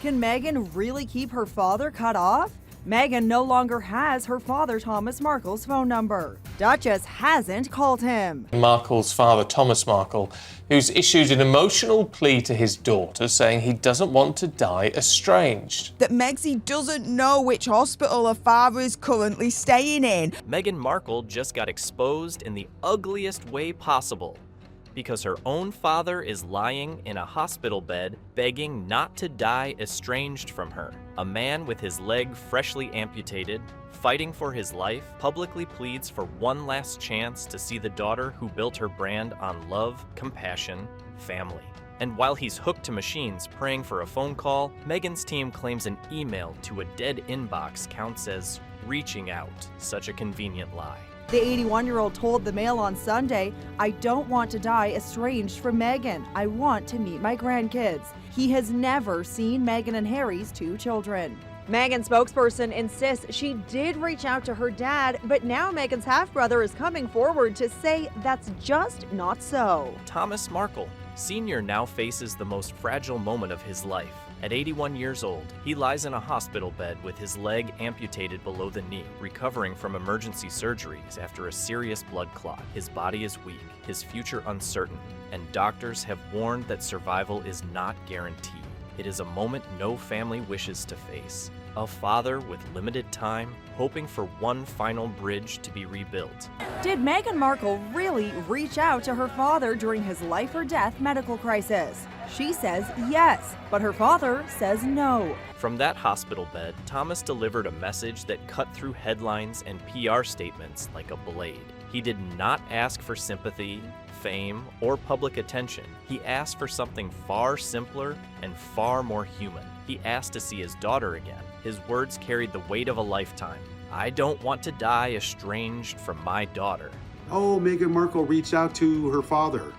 Can Meghan really keep her father cut off? Meghan no longer has her father Thomas Markle's phone number. Duchess hasn't called him. Markle's father, Thomas Markle, who's issued an emotional plea to his daughter saying he doesn't want to die estranged. That Megsy doesn't know which hospital her father is currently staying in. Meghan Markle just got exposed in the ugliest way possible, because her own father is lying in a hospital bed begging not to die estranged from her. A man with his leg freshly amputated, fighting for his life, publicly pleads for one last chance to see the daughter who built her brand on love, compassion, family. And while he's hooked to machines praying for a phone call, Meghan's team claims an email to a dead inbox counts as reaching out. Such a convenient lie. The 81-year-old told the Mail on Sunday, "I don't want to die estranged from Meghan. I want to meet my grandkids." He has never seen Meghan and Harry's 2 children. Meghan's spokesperson insists she did reach out to her dad, but now Meghan's half-brother is coming forward to say that's just not so. Thomas Markle, Sr. now faces the most fragile moment of his life. At 81 years old, he lies in a hospital bed with his leg amputated below the knee, recovering from emergency surgeries after a serious blood clot. His body is weak, his future uncertain, and doctors have warned that survival is not guaranteed. It is a moment no family wishes to face. A father with limited time, hoping for one final bridge to be rebuilt. Did Meghan Markle really reach out to her father during his life or death medical crisis? She says yes, but her father says no. From that hospital bed, Thomas delivered a message that cut through headlines and PR statements like a blade. He did not ask for sympathy, fame, or public attention. He asked for something far simpler and far more human. He asked to see his daughter again. His words carried the weight of a lifetime. "I don't want to die estranged from my daughter." Oh, Meghan Markle reached out to her father.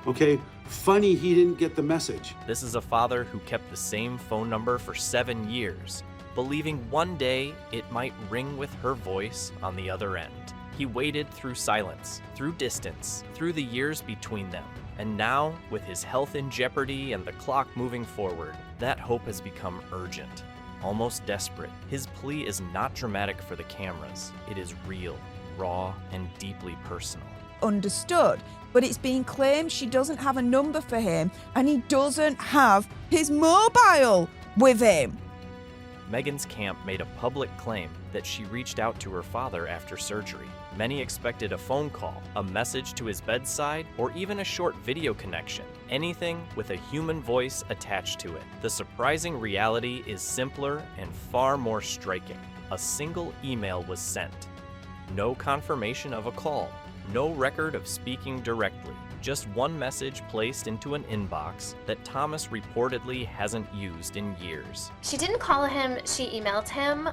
Okay, funny he didn't get the message. This is a father who kept the same phone number for 7 years, believing one day it might ring with her voice on the other end. He waited through silence, through distance, through the years between them. And now, with his health in jeopardy and the clock moving forward, that hope has become urgent, almost desperate. His plea is not dramatic for the cameras. It is real, raw, and deeply personal. Understood, but it's being claimed she doesn't have a number for him and he doesn't have his mobile with him. Meghan's camp made a public claim that she reached out to her father after surgery. Many expected a phone call, a message to his bedside, or even a short video connection. Anything with a human voice attached to it. The surprising reality is simpler and far more striking. A single email was sent. No confirmation of a call. No record of speaking directly. Just one message placed into an inbox that Thomas reportedly hasn't used in years. She didn't call him, she emailed him.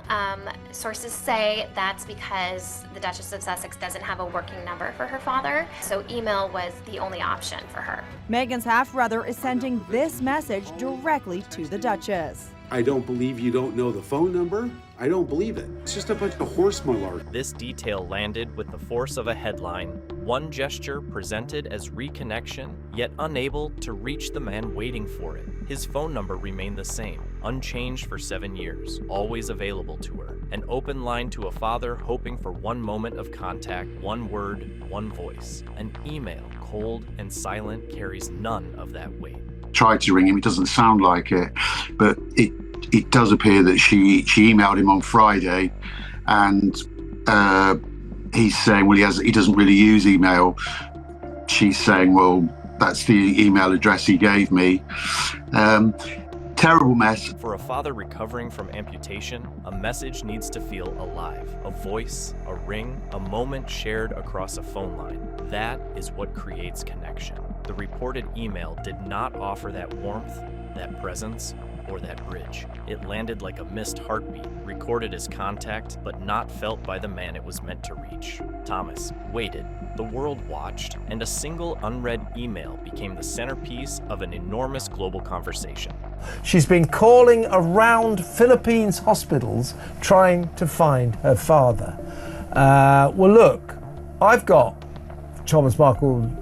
Sources say that's because the Duchess of Sussex doesn't have a working number for her father, so email was the only option for her. Meghan's half-brother is sending this message directly to the Duchess. I don't believe you don't know the phone number. I don't believe it. It's just a bunch of horse malarkey. This detail landed with the force of a headline. One gesture presented as reconnection, yet unable to reach the man waiting for it. His phone number remained the same, unchanged for 7 years, always available to her. An open line to a father hoping for one moment of contact, one word, one voice. An email, cold and silent, carries none of that weight. Tried to ring him, it doesn't sound like it, but it does appear that she emailed him on Friday, and he's saying, well, he doesn't really use email. She's saying, well, that's the email address he gave me. Terrible mess. For a father recovering from amputation, a message needs to feel alive. A voice, a ring, a moment shared across a phone line. That is what creates connection. The reported email did not offer that warmth, that presence, or that bridge. It landed like a missed heartbeat, recorded as contact, but not felt by the man it was meant to reach. Thomas waited. The world watched, and a single unread email became the centerpiece of an enormous global conversation. She's been calling around Philippines hospitals trying to find her father. Well, look, I've got Thomas Markle's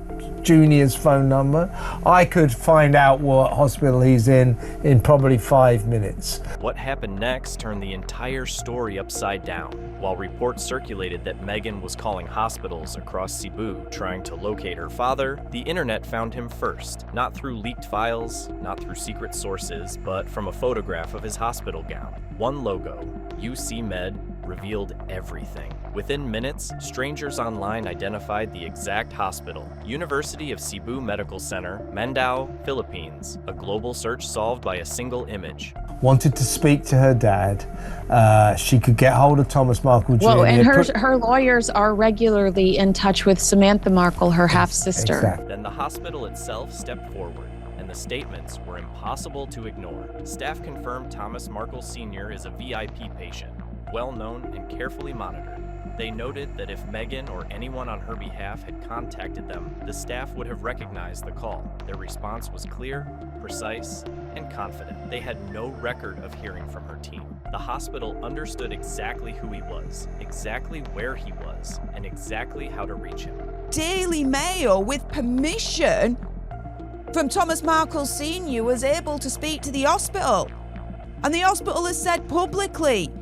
Jr.'s phone number. I could find out what hospital he's in probably 5 minutes. What happened next turned the entire story upside down. While reports circulated that Meghan was calling hospitals across Cebu trying to locate her father, the internet found him first, not through leaked files, not through secret sources, but from a photograph of his hospital gown. One logo, UC Med, revealed everything. Within minutes, strangers online identified the exact hospital, University of Cebu Medical Center, Mandaue, Philippines, a global search solved by a single image. Wanted to speak to her dad. She could get hold of Thomas Markle Jr. Well, and her lawyers are regularly in touch with Samantha Markle, her half-sister. Exactly. Then the hospital itself stepped forward, and the statements were impossible to ignore. Staff confirmed Thomas Markle Sr. is a VIP patient, well-known and carefully monitored. They noted that if Meghan or anyone on her behalf had contacted them, the staff would have recognized the call. Their response was clear, precise, and confident. They had no record of hearing from her team. The hospital understood exactly who he was, exactly where he was, and exactly how to reach him. Daily Mail, with permission from Thomas Markle Sr., was able to speak to the hospital. And the hospital has said publicly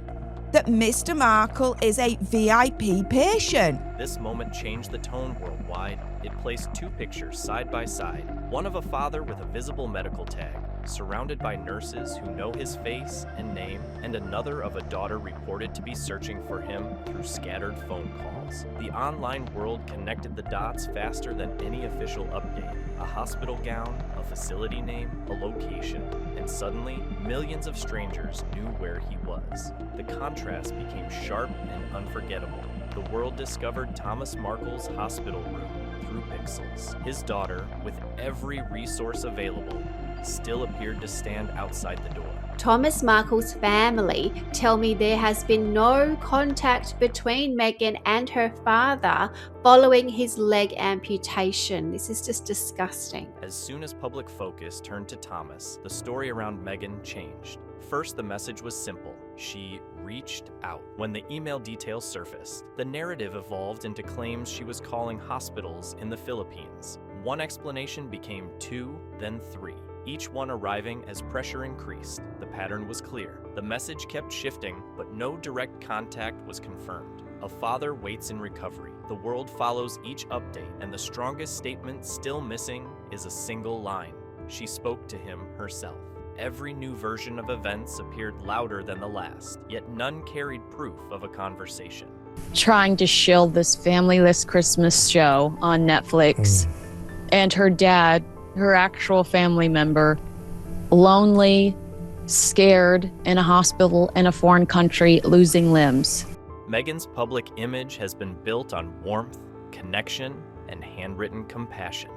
that Mr. Markle is a VIP patient. This moment changed the tone worldwide. It placed two pictures side by side, one of a father with a visible medical tag, surrounded by nurses who know his face and name, and another of a daughter reported to be searching for him through scattered phone calls. The online world connected the dots faster than any official update. A hospital gown, a facility name, a location, and suddenly, millions of strangers knew where he was. The contrast became sharp and unforgettable. The world discovered Thomas Markle's hospital room through pixels. His daughter, with every resource available, still appeared to stand outside the door. Thomas Markle's family tell me there has been no contact between Meghan and her father following his leg amputation. This is just disgusting. As soon as public focus turned to Thomas, the story around Meghan changed. First, the message was simple. She reached out. When the email details surfaced, the narrative evolved into claims she was calling hospitals in the Philippines. One explanation became two, then three, each one arriving as pressure increased. The pattern was clear. The message kept shifting, but no direct contact was confirmed. A father waits in recovery. The world follows each update, and the strongest statement still missing is a single line. She spoke to him herself. Every new version of events appeared louder than the last, yet none carried proof of a conversation. Trying to shill this familyless Christmas show on Netflix, and her dad, her actual family member, lonely, scared, in a hospital in a foreign country, losing limbs. Meghan's public image has been built on warmth, connection, and handwritten compassion.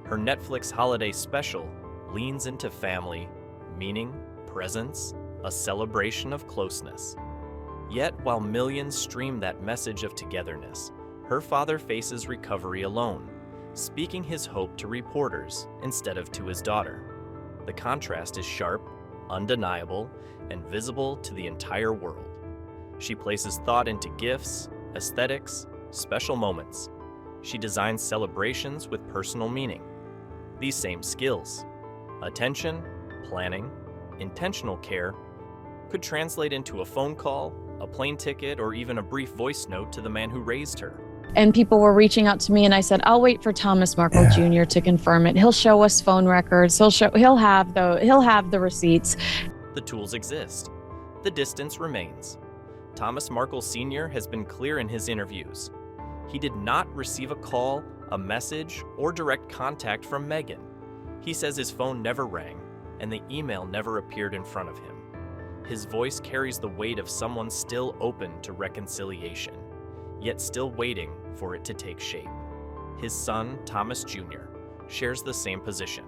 Her Netflix holiday special leans into family, meaning, presence, a celebration of closeness. Yet, while millions stream that message of togetherness, her father faces recovery alone, speaking his hope to reporters instead of to his daughter. The contrast is sharp, undeniable, and visible to the entire world. She places thought into gifts, aesthetics, special moments. She designs celebrations with personal meaning. These same skills, attention, planning, intentional care, could translate into a phone call, a plane ticket, or even a brief voice note to the man who raised her. And people were reaching out to me, and I said, I'll wait for Thomas Markle Jr. to confirm it. He'll show us phone records. He'll have the receipts. The tools exist. The distance remains. Thomas Markle Sr. has been clear in his interviews. He did not receive a call, a message, or direct contact from Meghan. He says his phone never rang, and the email never appeared in front of him. His voice carries the weight of someone still open to reconciliation, yet still waiting for it to take shape. His son, Thomas Jr., shares the same position.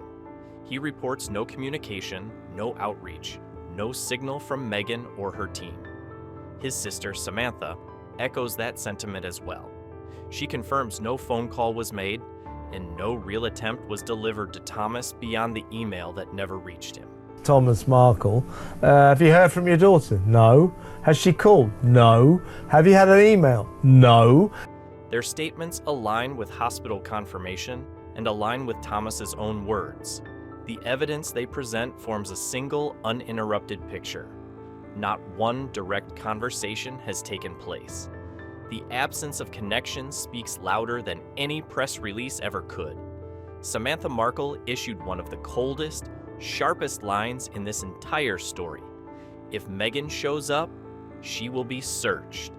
He reports no communication, no outreach, no signal from Meghan or her team. His sister, Samantha, echoes that sentiment as well. She confirms no phone call was made, and no real attempt was delivered to Thomas beyond the email that never reached him. Thomas Markle, have you heard from your daughter? No. Has she called? No. Have you had an email? No. Their statements align with hospital confirmation and align with Thomas's own words. The evidence they present forms a single, uninterrupted picture. Not one direct conversation has taken place. The absence of connection speaks louder than any press release ever could. Samantha Markle issued one of the coldest, sharpest lines in this entire story. If Meghan shows up, she will be searched.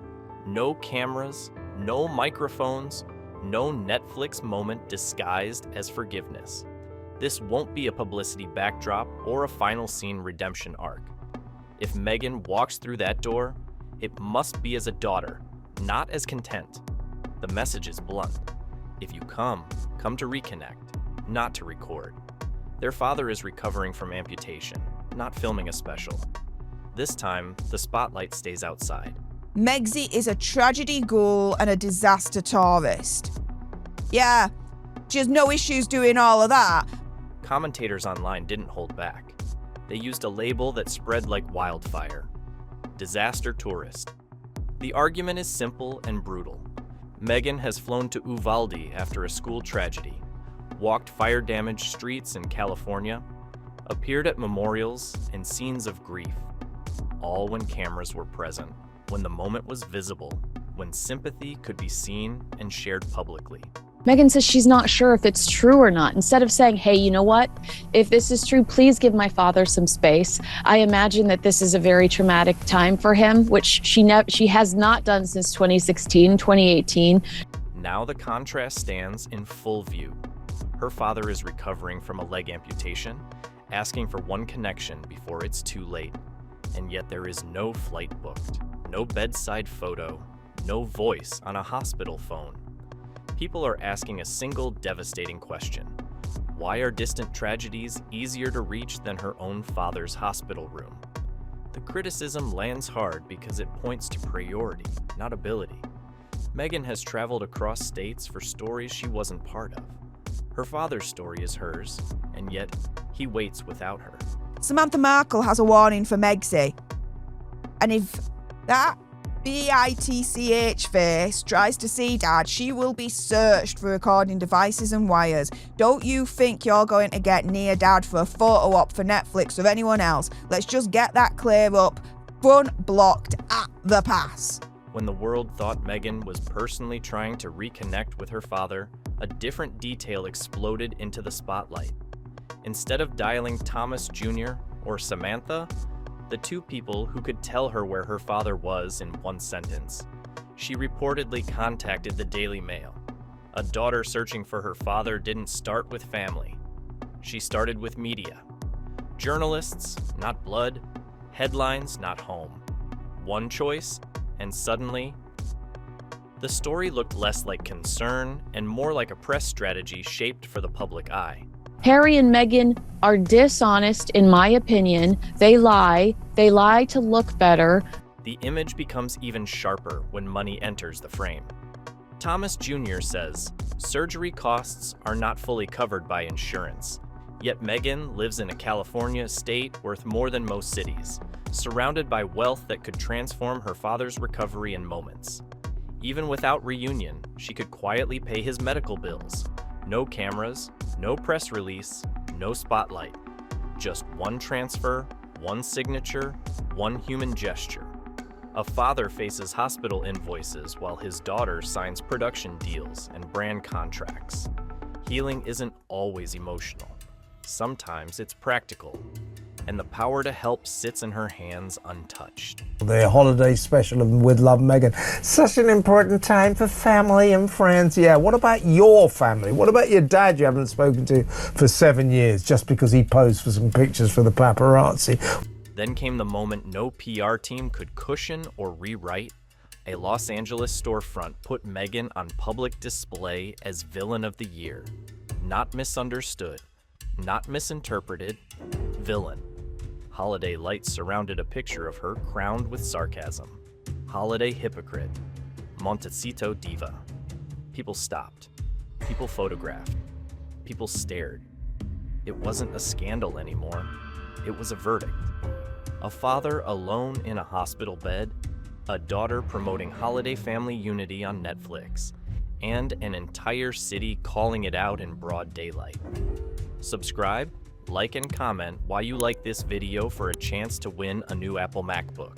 No cameras, no microphones, no Netflix moment disguised as forgiveness. This won't be a publicity backdrop or a final scene redemption arc. If Meghan walks through that door, it must be as a daughter, not as content. The message is blunt. If you come to reconnect, not to record. Their father is recovering from amputation, not filming a special. This time, the spotlight stays outside. Megsy is a tragedy ghoul and a disaster tourist. Yeah, she has no issues doing all of that. Commentators online didn't hold back. They used a label that spread like wildfire. Disaster tourist. The argument is simple and brutal. Meghan has flown to Uvalde after a school tragedy, walked fire-damaged streets in California, appeared at memorials and scenes of grief, all when cameras were present, when the moment was visible, when sympathy could be seen and shared publicly. Meghan says she's not sure if it's true or not. Instead of saying, hey, you know what? If this is true, please give my father some space. I imagine that this is a very traumatic time for him, which she has not done since 2016, 2018. Now the contrast stands in full view. Her father is recovering from a leg amputation, asking for one connection before it's too late. And yet there is no flight booked, no bedside photo, no voice on a hospital phone. People are asking a single devastating question. Why are distant tragedies easier to reach than her own father's hospital room? The criticism lands hard because it points to priority, not ability. Meghan has traveled across states for stories she wasn't part of. Her father's story is hers, and yet he waits without her. Samantha Markle has a warning for Megsy. And if that bitch face tries to see Dad, she will be searched for recording devices and wires. Don't you think you're going to get near Dad for a photo op for Netflix or anyone else? Let's just get that clear up. Front blocked at the pass. When the world thought Meghan was personally trying to reconnect with her father, a different detail exploded into the spotlight. Instead of dialing Thomas Jr. or Samantha, the two people who could tell her where her father was in one sentence, she reportedly contacted the Daily Mail. A daughter searching for her father didn't start with family. She started with media. Journalists, not blood. Headlines, not home. One choice, and suddenly, the story looked less like concern and more like a press strategy shaped for the public eye. Harry and Meghan are dishonest, in my opinion. They lie. They lie to look better. The image becomes even sharper when money enters the frame. Thomas Jr. says, surgery costs are not fully covered by insurance. Yet Meghan lives in a California estate worth more than most cities, surrounded by wealth that could transform her father's recovery in moments. Even without reunion, she could quietly pay his medical bills. No cameras, no press release, no spotlight. Just one transfer, one signature, one human gesture. A father faces hospital invoices while his daughter signs production deals and brand contracts. Healing isn't always emotional. Sometimes it's practical, and the power to help sits in her hands untouched. The holiday special of With Love, Meghan. Such an important time for family and friends. Yeah, what about your family? What about your dad you haven't spoken to for 7 years just because he posed for some pictures for the paparazzi? Then came the moment no PR team could cushion or rewrite. A Los Angeles storefront put Meghan on public display as villain of the year. Not misunderstood, not misinterpreted, villain. Holiday lights surrounded a picture of her crowned with sarcasm. Holiday hypocrite. Montecito diva. People stopped. People photographed. People stared. It wasn't a scandal anymore. It was a verdict. A father alone in a hospital bed. A daughter promoting holiday family unity on Netflix. and an entire city calling it out in broad daylight. Subscribe, like, and comment why you like this video for a chance to win a new Apple MacBook.